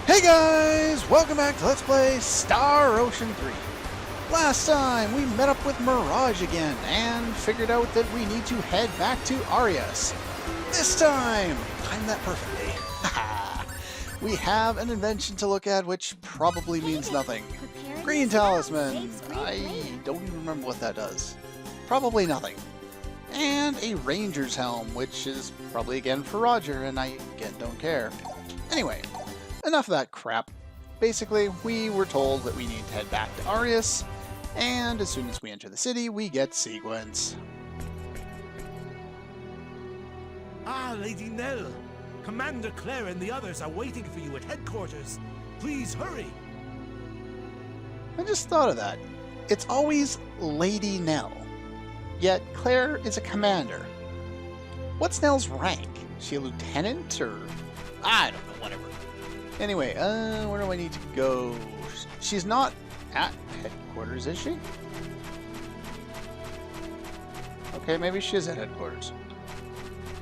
Hey guys! Welcome back to Let's Play Star Ocean 3. Last time we met up with Mirage again and figured out that we need to head back to Arias. This time, timed that perfectly. We have an invention to look at which probably means nothing. Green Talisman. I don't even remember what that does. Probably nothing. And a Ranger's Helm, which is probably again for Roger, and I again don't care. Anyway. Enough of that crap. Basically, we were told that we need to head back to Arias, and as soon as we enter the city, we get sequence. Ah, Lady Nell! Commander Claire and the others are waiting for you at headquarters. Please hurry! I just thought of that. It's always Lady Nell. Yet Claire is a commander. What's Nell's rank? Is she a lieutenant, or... I don't know, whatever. Anyway, where do I need to go? She's not at headquarters, is she? Okay, maybe she is at headquarters.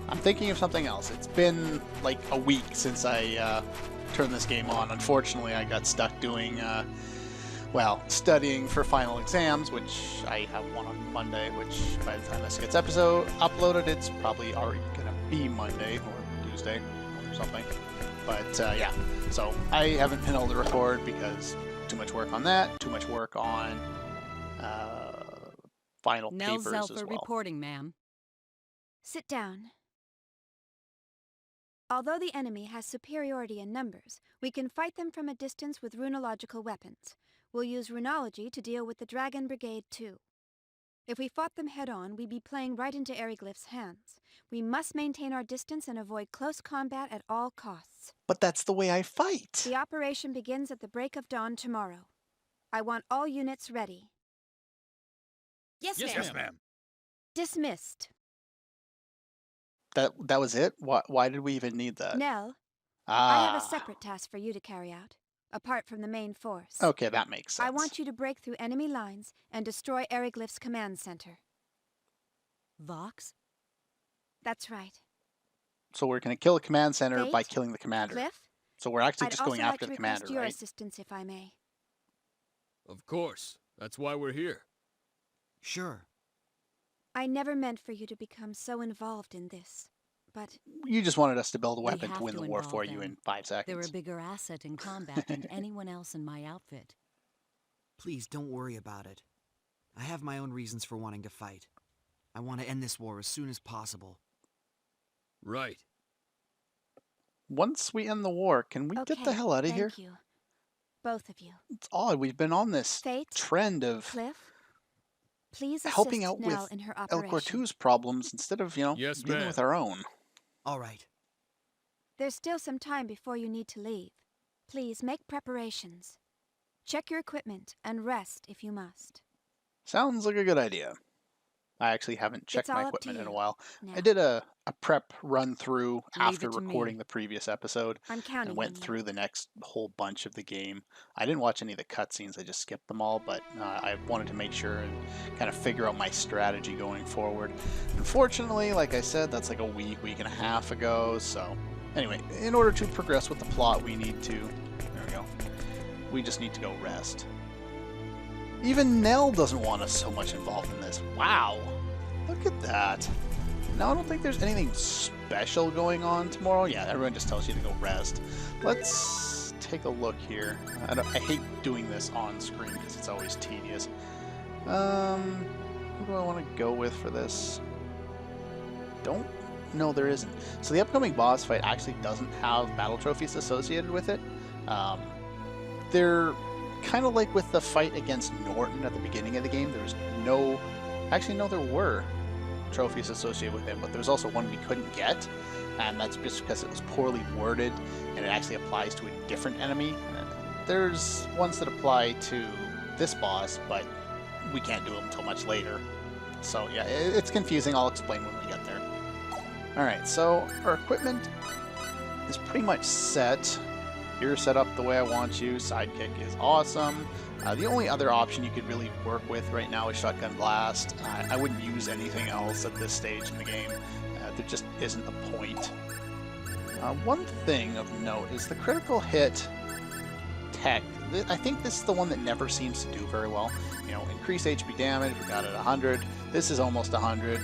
I'm thinking of something else. It's been like a week since I turned this game on. Unfortunately, I got stuck doing, well, studying for final exams, which I have one on Monday, which by the time this gets uploaded, it's probably already going to be Monday or Tuesday or something. But yeah, so I haven't been able to record because too much work on that, too much work on final papers as well. Reporting, ma'am. Sit down. Although the enemy has superiority in numbers, we can fight them from a distance with runological weapons. We'll use runology to deal with the Dragon Brigade too. If we fought them head-on, we'd be playing right into Airyglyph's hands. We must maintain our distance and avoid close combat at all costs. But that's the way I fight. The operation begins at the break of dawn tomorrow. I want all units ready. Yes, ma'am. Dismissed. That was it? Why did we even need that? Nell, I have a separate task for you to carry out, apart from the main force. Okay, that makes sense. I want you to break through enemy lines and destroy Airyglyph's command center. Vox? That's right. So we're going to kill the command center Fate? by killing the commander. Cliff? So we're actually I'd just going also after like the to request commander, your right? assistance, if I may. Of course. That's why we're here. Sure. I never meant for you to become so involved in this, but... You just wanted us to build a We weapon have to win to the war involve for you them. in 5 seconds. They're a bigger asset in combat than anyone else in my outfit. Please don't worry about it. I have my own reasons for wanting to fight. I want to end this war as soon as possible. Right. Once we end the war, can we get the hell out of here? Thank you. Both of you. It's odd. We've been on this Fate? trend of Cliff? Please assist helping out Nell with in her El operation. Cortu's problems instead of, Yes, dealing ma'am. with our own. All right. There's still some time before you need to leave. Please make preparations. Check your equipment and rest if you must. Sounds like a good idea. I actually haven't checked It's all my up to equipment in a you while. now. I did a prep run through after it to me. recording the previous episode I'm counting and went on you. through the next whole bunch of the game. I didn't watch any of the cutscenes, I just skipped them all, but I wanted to make sure and kind of figure out my strategy going forward. Unfortunately, like I said, that's like a week and a half ago, so... Anyway, in order to progress with the plot, we need to... There we go. We just need to go rest. Even Nell doesn't want us so much involved in this. Wow! Look at that. Now, I don't think there's anything special going on tomorrow. Yeah, everyone just tells you to go rest. Let's take a look here. I hate doing this on screen because it's always tedious. Who do I want to go with for this? No, there isn't. So the upcoming boss fight actually doesn't have battle trophies associated with it. They're kind of like with the fight against Norton at the beginning of the game. There was no... Actually, no, there were trophies associated with him, but there's also one we couldn't get, and that's just because it was poorly worded, and it actually applies to a different enemy. There's ones that apply to this boss, but we can't do them until much later. So yeah, it's confusing. I'll explain when we get there. Alright, so our equipment is pretty much set. You're set up the way I want you. Sidekick is awesome. The only other option you could really work with right now is Shotgun Blast. I wouldn't use anything else at this stage in the game. There just isn't a point. One thing of note is the critical hit tech. I think this is the one that never seems to do very well. You know, increase HP damage, we got it at 100. This is almost 100.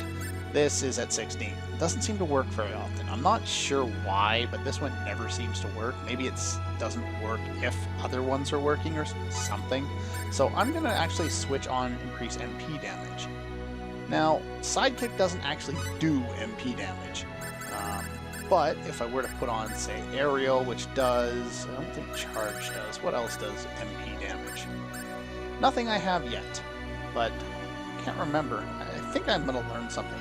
This is at 16. It doesn't seem to work very often. I'm not sure why, but this one never seems to work. Maybe it doesn't work if other ones are working or something. So I'm going to actually switch on increase MP damage. Now, Sidekick doesn't actually do MP damage. But if I were to put on, say, Aerial, which does... I don't think Charge does. What else does MP damage? Nothing I have yet, but I can't remember. I think I'm going to learn something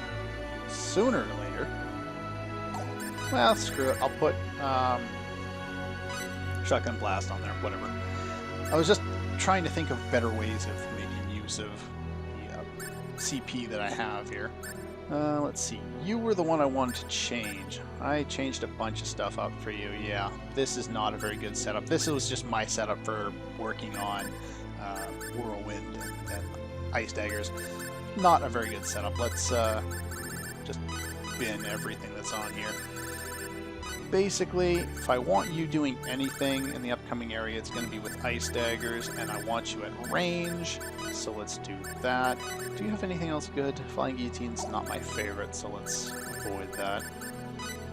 sooner or later. Well, screw it. I'll put Shotgun Blast on there, whatever. I was just trying to think of better ways of making use of the CP that I have here. Let's see. You were the one I wanted to change. I changed a bunch of stuff up for you. Yeah, this is not a very good setup. This was just my setup for working on Whirlwind and Ice Daggers. Not a very good setup. Let's just bin everything that's on here. Basically, if I want you doing anything in the upcoming area, it's going to be with Ice Daggers, and I want you at range, so let's do that. Do you have anything else good? Flying Guillotine's not my favorite, so let's avoid that.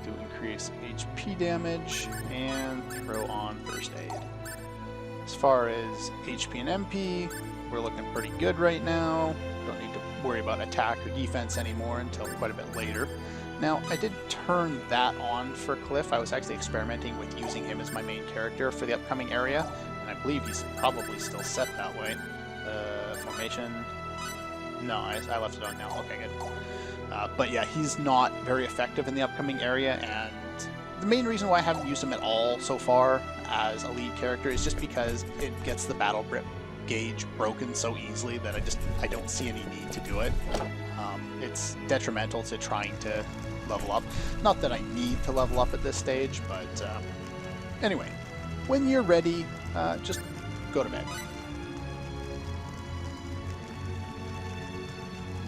Do increase HP damage, and throw on First Aid. As far as HP and MP, we're looking pretty good right now. Don't need to worry about attack or defense anymore until quite a bit later. Now, I did turn that on for Cliff. I was actually experimenting with using him as my main character for the upcoming area, and I believe he's probably still set that way. Formation... No, I left it on now. Okay, good. But yeah, he's not very effective in the upcoming area, and the main reason why I haven't used him at all so far as a lead character is just because it gets the battle grip gauge broken so easily that I don't see any need to do it. It's detrimental to trying to level up. Not that I need to level up at this stage, but anyway, when you're ready, just go to bed.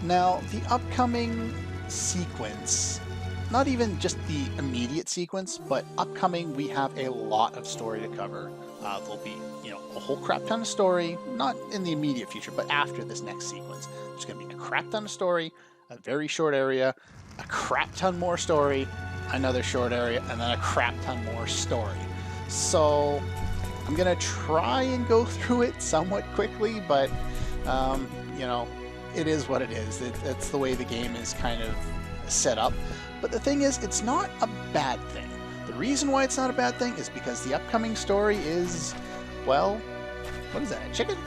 Now, the upcoming sequence, not even just the immediate sequence, but upcoming, we have a lot of story to cover. There'll be, a whole crap ton of story, not in the immediate future, but after this next sequence. There's going to be a crap ton of story, a very short area, a crap ton more story, another short area, and then a crap ton more story. So I'm going to try and go through it somewhat quickly, but, it is what it is. It's the way the game is kind of set up. But the thing is, it's not a bad thing. The reason why it's not a bad thing is because the upcoming story is, well, what is that, a chicken?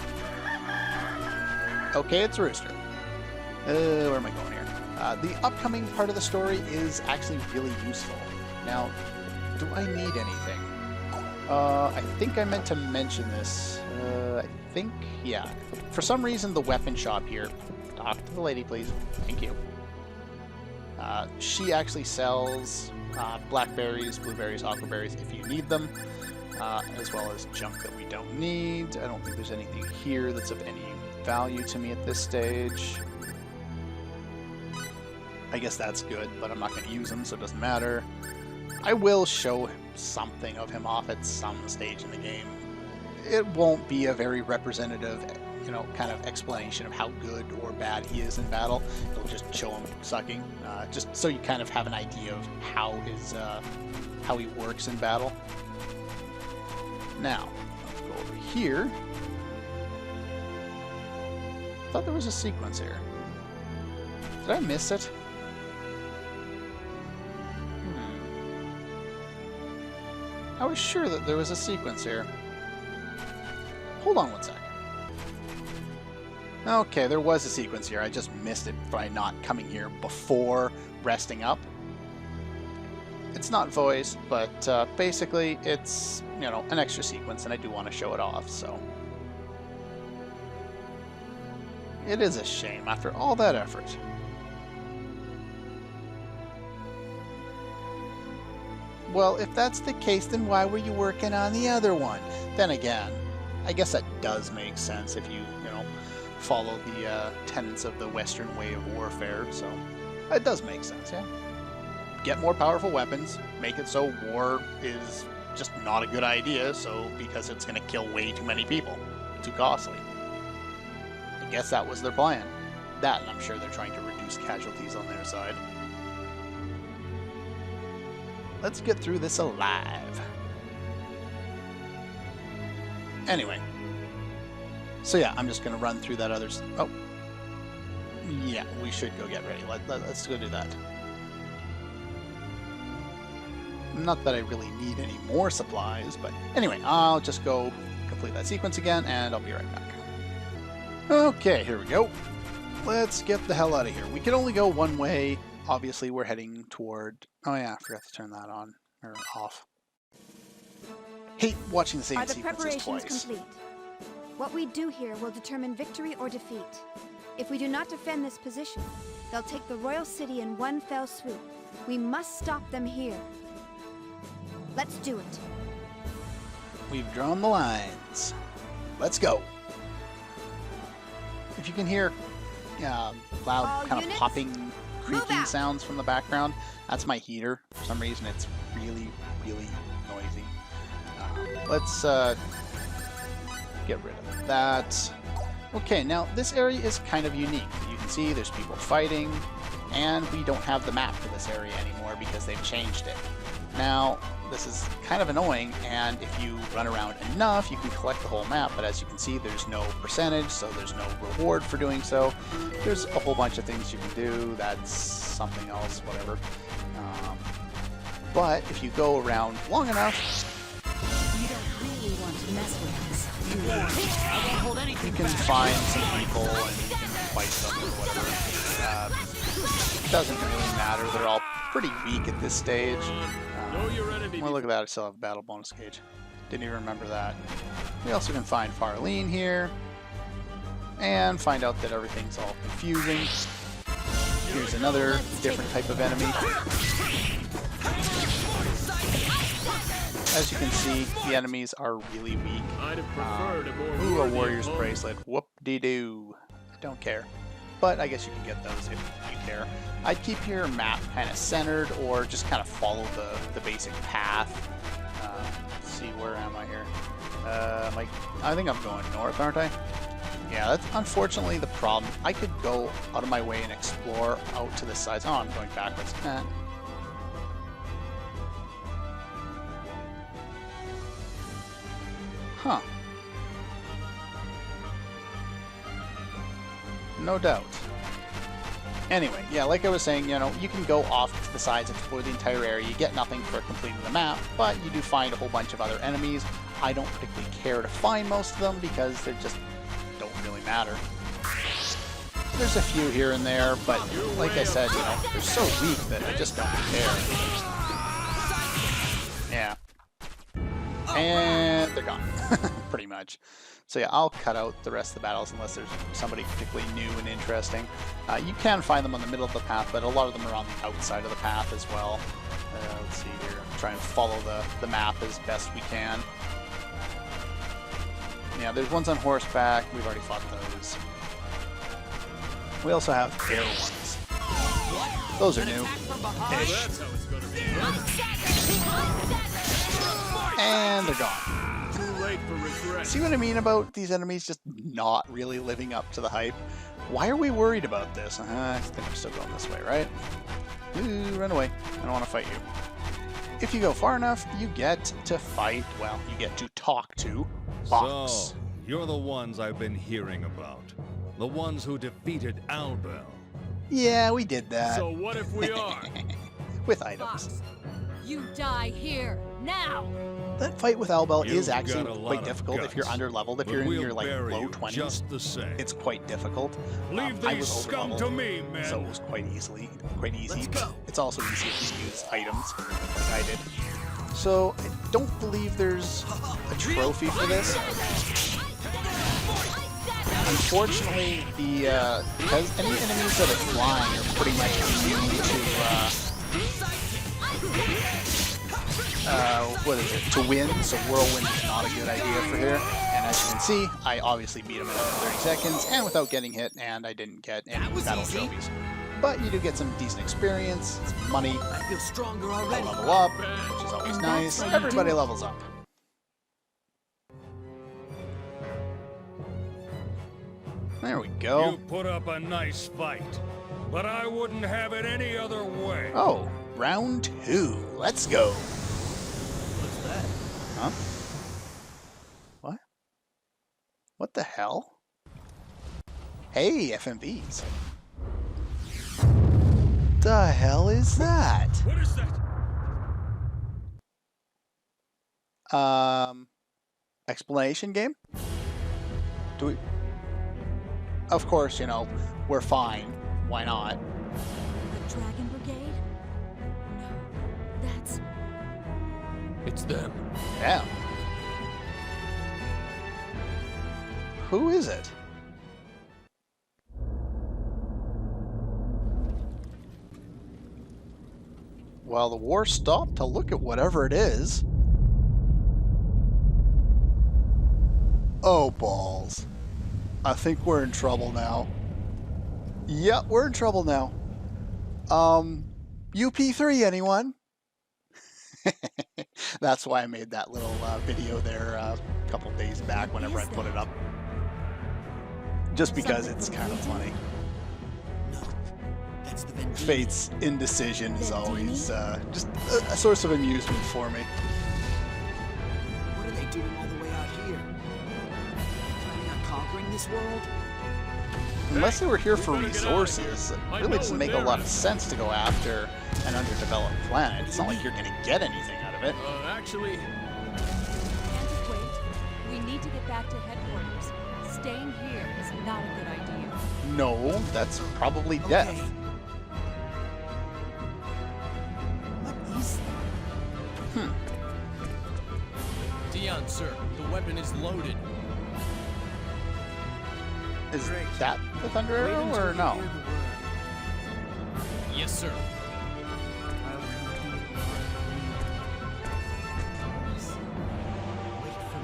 Okay, it's a rooster. Where am I going here? The upcoming part of the story is actually really useful. Now, do I need anything? I think I meant to mention this. Yeah. For some reason, the weapon shop here, talk to the lady, please. Thank you. She actually sells blackberries, blueberries, aquaberries if you need them, as well as junk that we don't need. I don't think there's anything here that's of any value to me at this stage. I guess that's good, but I'm not going to use them, so it doesn't matter. I will show something of him off at some stage in the game. It won't be a very representative, kind of explanation of how good or bad he is in battle. It'll just show him sucking, just so you kind of have an idea of how he works in battle. Now, let's go over here. I thought there was a sequence here. Did I miss it? I was sure that there was a sequence here. Hold on one sec. Okay, there was a sequence here. I just missed it by not coming here before resting up. It's not voice, but basically it's, an extra sequence, and I do want to show it off, so. It is a shame after all that effort. Well, if that's the case, then why were you working on the other one? Then again, I guess that does make sense if you, follow the tenets of the Western way of warfare, so it does make sense, yeah. get more powerful weapons, make it so war is just not a good idea, so because it's going to kill way too many people. Too costly. I guess that was their plan. That, and I'm sure they're trying to reduce casualties on their side. Let's get through this alive. Anyway. So yeah, I'm just going to run through that other... Oh. Yeah, we should go get ready. Let's go do that. Not that I really need any more supplies, but anyway, I'll just go complete that sequence again, and I'll be right back. Okay, here we go. Let's get the hell out of here. We can only go one way. Obviously, we're heading toward... Oh yeah, I forgot to turn that on, or off. Hate watching the same Are the sequences preparations twice. complete? What we do here will determine victory or defeat. If we do not defend this position, they'll take the royal city in one fell swoop. We must stop them here. Let's do it. We've drawn the lines. Let's go. If you can hear loud All kind of units, popping, creaking out. sounds from the background, that's my heater. For some reason, it's really, really noisy. Let's get rid of that. Okay, now this area is kind of unique. You can see there's people fighting, and we don't have the map for this area anymore because they've changed it. Now, this is kind of annoying, and if you run around enough, you can collect the whole map, but as you can see, there's no percentage, so there's no reward for doing so. There's a whole bunch of things you can do. That's something else, whatever. But if you go around long enough, You don't really want to mess with us. you can find some people and you can fight them or whatever. Doesn't really matter. They're all pretty weak at this stage. Know your enemy. Well, look at that. I still have a battle bonus gauge. Didn't even remember that. We also can find Farlene here. And find out that everything's all confusing. Here's another different type of enemy. As you can see, the enemies are really weak. I'd have preferred a more Ooh, a worthy warrior's opponent. bracelet. Whoop-de-doo. Don't care. But I guess you can get those if you care. I'd keep your map kind of centered or just kind of follow the basic path. Let's see, where am I here? I think I'm going north, aren't I? Yeah, that's unfortunately the problem. I could go out of my way and explore out to the sides. Oh, I'm going backwards. Huh. No doubt. Anyway, yeah, like I was saying, you know, you can go off to the sides, explore the entire area. You get nothing for completing the map, but you do find a whole bunch of other enemies. I don't particularly care to find most of them because they just don't really matter. There's a few here and there, but like I said, you know, they're so weak that I just don't care. Yeah. And they're gone, pretty much. So yeah, I'll cut out the rest of the battles unless there's somebody particularly new and interesting. You can find them on the middle of the path, but a lot of them are on the outside of the path as well. Let's see here. Try and follow the map as best we can. Yeah, there's ones on horseback. We've already fought those. We also have air ones. Those are new. Ish. That's how it's gonna be. And they're gone. Too late for regret. See what I mean about these enemies just not really living up to the hype? Why are we worried about this? I think I'm still going this way, right? Ooh, run away. I don't want to fight you. If you go far enough, you get to fight, well, you get to talk to Box. So, you're the ones I've been hearing about. The ones who defeated Albel. Yeah, we did that. So what if we are? With items. Fox, you die here, now! That fight with Albel is You've actually got a lot quite of difficult if you're guts, under leveled. If but you're in we'll your like bury low you 20s, just the same. it's quite difficult. Leave I these was scum over to leveled, me, man. so it was quite easy. Let's go. It's also easy if you use items, like I did. So I don't believe there's a trophy for this. Unfortunately, because any enemies that are flying are pretty much immune to what is it? To wind. So whirlwind is not a good idea for here. And as you can see, I obviously beat him in under 30 seconds and without getting hit, and I didn't get any battle trophies. but you do get some decent experience, some money, I feel stronger a already. level up, which is always And that's nice. how you do Everybody it. levels up. There we go. You put up a nice fight, but I wouldn't have it any other way. Oh, round 2. Let's go. What's that? Huh? What? What the hell? Hey, FMVs. The hell is that? What is that? Explanation game? Do we... Of course, you know, we're fine. Why not? The Dragon Brigade? No, that's... It's them. Yeah. Who is it? Well, the war stopped to look at whatever it is. Oh, balls. I think we're in trouble now. Yep, we're in trouble now. UP3, anyone? That's why I made that little video there a couple days back whenever I put it up. Just because it's kind of funny. No, that's the Vendini. Fate's indecision is Vendini? always just a source of amusement for me. What are they doing all the way out here? Planning on conquering this world? Unless they were here for we better get out of resources, it I really know doesn't what make a they're lot of at. sense to go after an underdeveloped planet. It's not like you're going to get anything out of it. Actually, Can't it wait? We need to get back to headquarters. Staying here is not a good idea. No, that's probably death. Okay. What is that? Dion, sir, the weapon is loaded. Is Great. that the Thunder Wait Arrow until or you no? hear the word. Yes, sir. I'll come to you. Wait for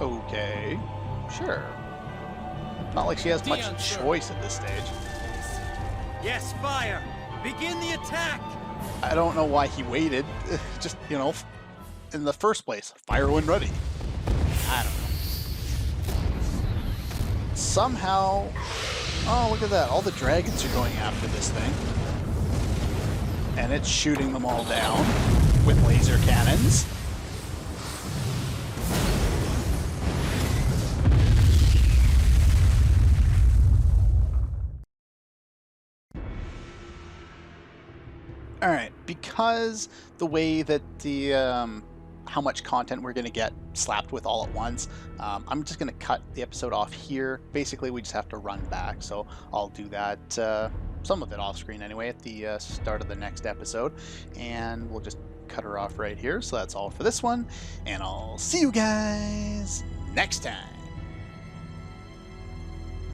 me. Okay, sure. Not like she has much Dion, sir. choice at this stage. Yes, fire! Begin the attack! I don't know why he waited. Just, you know, in the first place, fire when ready. I don't know. Somehow... Oh, look at that. All the dragons are going after this thing. And it's shooting them all down with laser cannons. Alright, because the way that the how much content we're going to get slapped with all at once, I'm just going to cut the episode off here. Basically, we just have to run back, so I'll do that, some of it off screen anyway, at the start of the next episode, and we'll just cut her off right here. So that's all for this one, and I'll see you guys next time.